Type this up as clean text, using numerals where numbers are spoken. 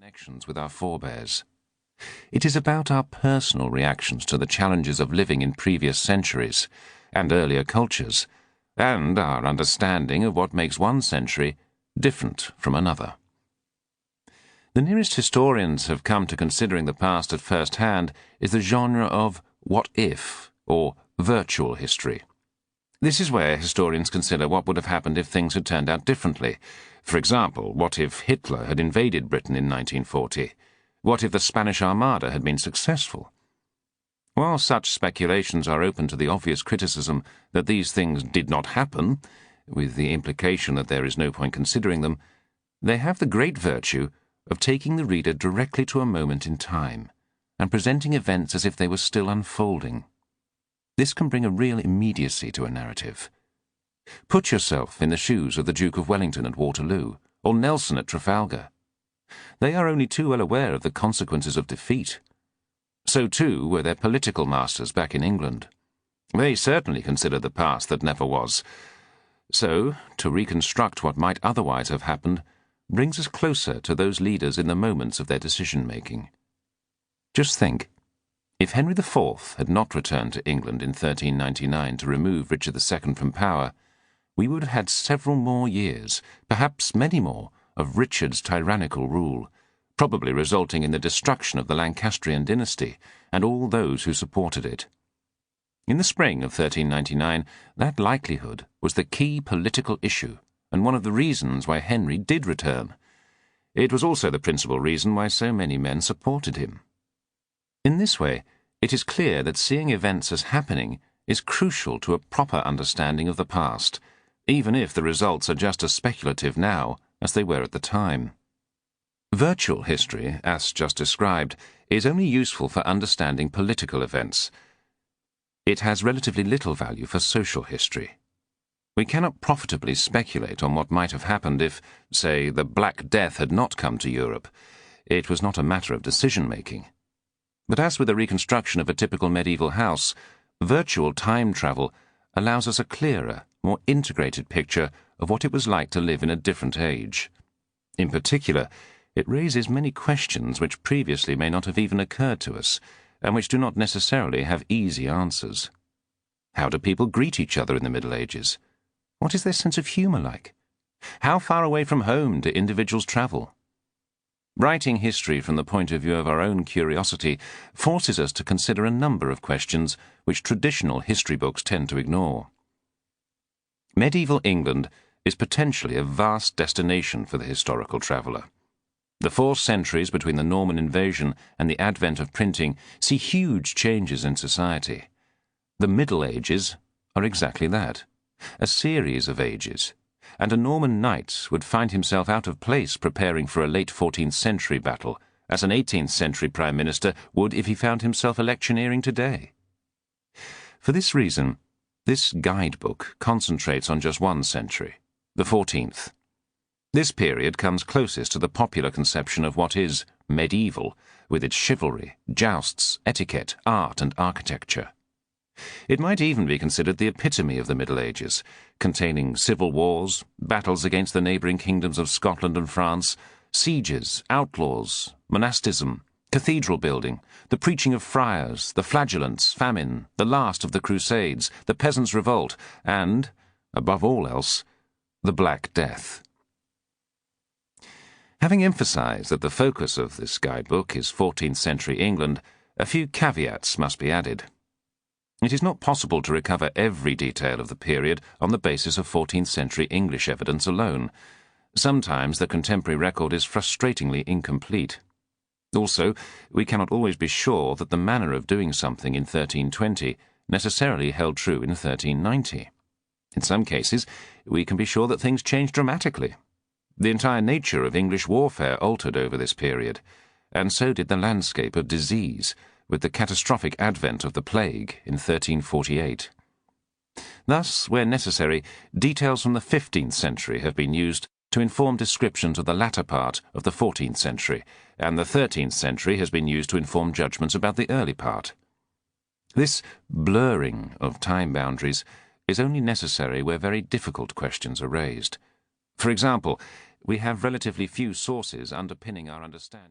connections with our forebears. It is about our personal reactions to the challenges of living in previous centuries and earlier cultures, and our understanding of what makes one century different from another. The nearest historians have come to considering the past at first hand is the genre of what if, or virtual history. This is where historians consider what would have happened if things had turned out differently. For example, what if Hitler had invaded Britain in 1940? What if the Spanish Armada had been successful? While such speculations are open to the obvious criticism that these things did not happen, with the implication that there is no point considering them, they have the great virtue of taking the reader directly to a moment in time and presenting events as if they were still unfolding. This can bring a real immediacy to a narrative. Put yourself in the shoes of the Duke of Wellington at Waterloo, or Nelson at Trafalgar. They are only too well aware of the consequences of defeat. So too were their political masters back in England. They certainly considered the past that never was. So, to reconstruct what might otherwise have happened brings us closer to those leaders in the moments of their decision-making. Just think. If Henry IV had not returned to England in 1399 to remove Richard II from power, we would have had several more years, perhaps many more, of Richard's tyrannical rule, probably resulting in the destruction of the Lancastrian dynasty and all those who supported it. In the spring of 1399, that likelihood was the key political issue and one of the reasons why Henry did return. It was also the principal reason why so many men supported him. In this way, it is clear that seeing events as happening is crucial to a proper understanding of the past, even if the results are just as speculative now as they were at the time. Virtual history, as just described, is only useful for understanding political events. It has relatively little value for social history. We cannot profitably speculate on what might have happened if, say, the Black Death had not come to Europe. It was not a matter of decision-making. But as with the reconstruction of a typical medieval house, virtual time travel allows us a clearer, more integrated picture of what it was like to live in a different age. In particular, it raises many questions which previously may not have even occurred to us, and which do not necessarily have easy answers. How do people greet each other in the Middle Ages? What is their sense of humour like? How far away from home do individuals travel? Writing history from the point of view of our own curiosity forces us to consider a number of questions which traditional history books tend to ignore. Medieval England is potentially a vast destination for the historical traveller. The 4 centuries between the Norman invasion and the advent of printing see huge changes in society. The Middle Ages are exactly that, a series of ages, and a Norman knight would find himself out of place preparing for a late 14th century battle, as an 18th century Prime Minister would if he found himself electioneering today. For this reason, this guidebook concentrates on just one century, the 14th. This period comes closest to the popular conception of what is medieval, with its chivalry, jousts, etiquette, art and architecture. It might even be considered the epitome of the Middle Ages, containing civil wars, battles against the neighbouring kingdoms of Scotland and France, sieges, outlaws, monasticism, cathedral building, the preaching of friars, the flagellants, famine, the last of the Crusades, the Peasants' Revolt, and, above all else, the Black Death. Having emphasised that the focus of this guidebook is 14th century England, a few caveats must be added. It is not possible to recover every detail of the period on the basis of 14th century English evidence alone. Sometimes the contemporary record is frustratingly incomplete. Also, we cannot always be sure that the manner of doing something in 1320 necessarily held true in 1390. In some cases, we can be sure that things changed dramatically. The entire nature of English warfare altered over this period, and so did the landscape of disease, with the catastrophic advent of the plague in 1348. Thus, where necessary, details from the 15th century have been used to inform descriptions of the latter part of the 14th century, and the 13th century has been used to inform judgments about the early part. This blurring of time boundaries is only necessary where very difficult questions are raised. For example, we have relatively few sources underpinning our understanding.